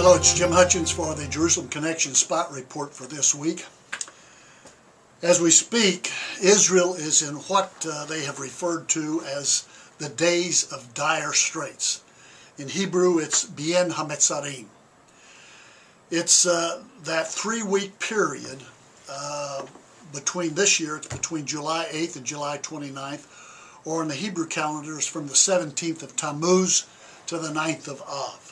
Hello, it's Jim Hutchens for the Jerusalem Connection Spot Report for this week. As we speak, Israel is in what they have referred to as the days of dire straits. In Hebrew, it's Bien HaMetzarim. It's that 3-week period between this year, it's between July 8th and July 29th, or in the Hebrew calendar is from the 17th of Tammuz to the 9th of Av.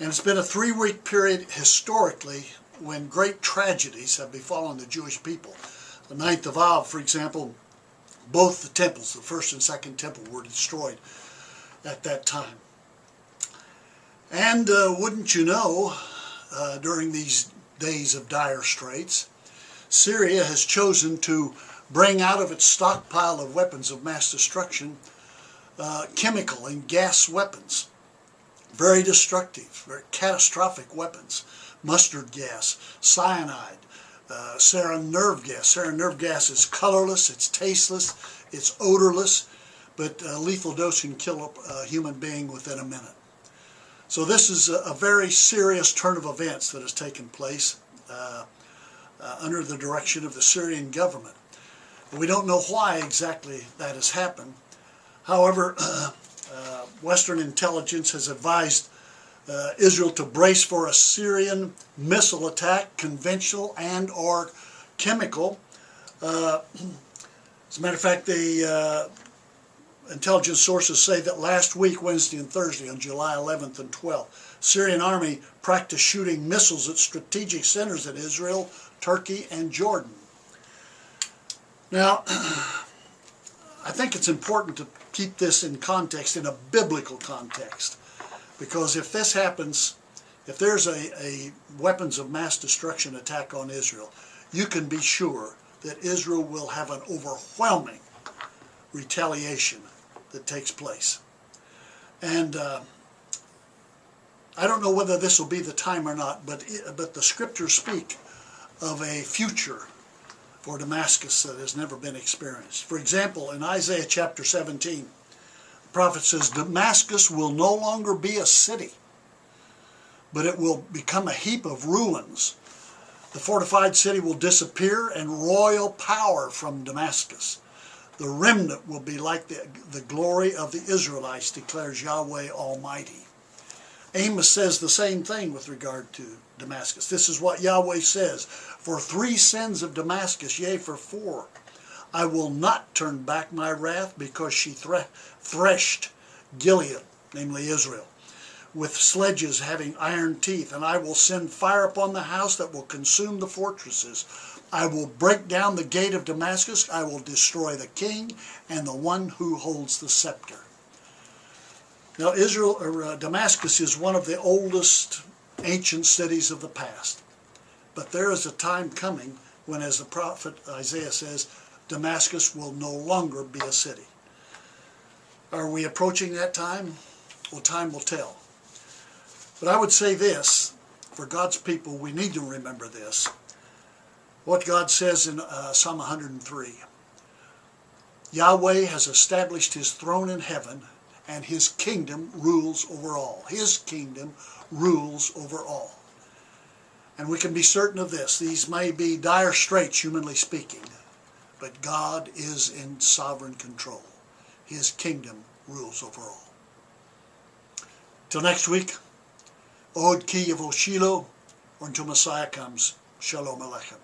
And it's been a 3-week period historically when great tragedies have befallen the Jewish people. The 9th of Av, for example, both the temples, the first and second temple, were destroyed at that time. And wouldn't you know, during these days of dire straits, Syria has chosen to bring out of its stockpile of weapons of mass destruction chemical and gas weapons. Very destructive, very catastrophic weapons. Mustard gas, cyanide, sarin nerve gas. Sarin nerve gas is colorless, it's tasteless, it's odorless, but lethal dose can kill a human being within a minute. So this is a very serious turn of events that has taken place under the direction of the Syrian government. We don't know why exactly that has happened. However, Western intelligence has advised Israel to brace for a Syrian missile attack, conventional and or chemical. As a matter of fact, the intelligence sources say that last week, Wednesday and Thursday, on July 11th and 12th, Syrian army practiced shooting missiles at strategic centers in Israel, Turkey, and Jordan. Now, I think it's important to keep this in context, in a biblical context, because if this happens, if there's a weapons of mass destruction attack on Israel, you can be sure that Israel will have an overwhelming retaliation that takes place. And I don't know whether this will be the time or not, but the scriptures speak of a future for Damascus that has never been experienced. For example, in Isaiah chapter 17, the prophet says, Damascus will no longer be a city, but it will become a heap of ruins. The fortified city will disappear, and royal power from Damascus. The remnant will be like the glory of the Israelites, declares Yahweh Almighty. Amos says the same thing with regard to Damascus. This is what Yahweh says: for 3 sins of Damascus, yea, for 4, I will not turn back my wrath, because she threshed Gilead, namely Israel, with sledges having iron teeth, and I will send fire upon the house that will consume the fortresses. I will break down the gate of Damascus, I will destroy the king and the one who holds the scepter. Now Damascus is one of the oldest ancient cities of the past. But there is a time coming when, as the prophet Isaiah says, Damascus will no longer be a city. Are we approaching that time? Well, time will tell. But I would say this, for God's people, we need to remember this. What God says in Psalm 103. Yahweh has established his throne in heaven, and his kingdom rules over all. His kingdom rules over all. And we can be certain of this. These may be dire straits, humanly speaking, but God is in sovereign control. His kingdom rules over all. Till next week, Od Ki Yavo Shiloh, or until Messiah comes, Shalom Aleichem.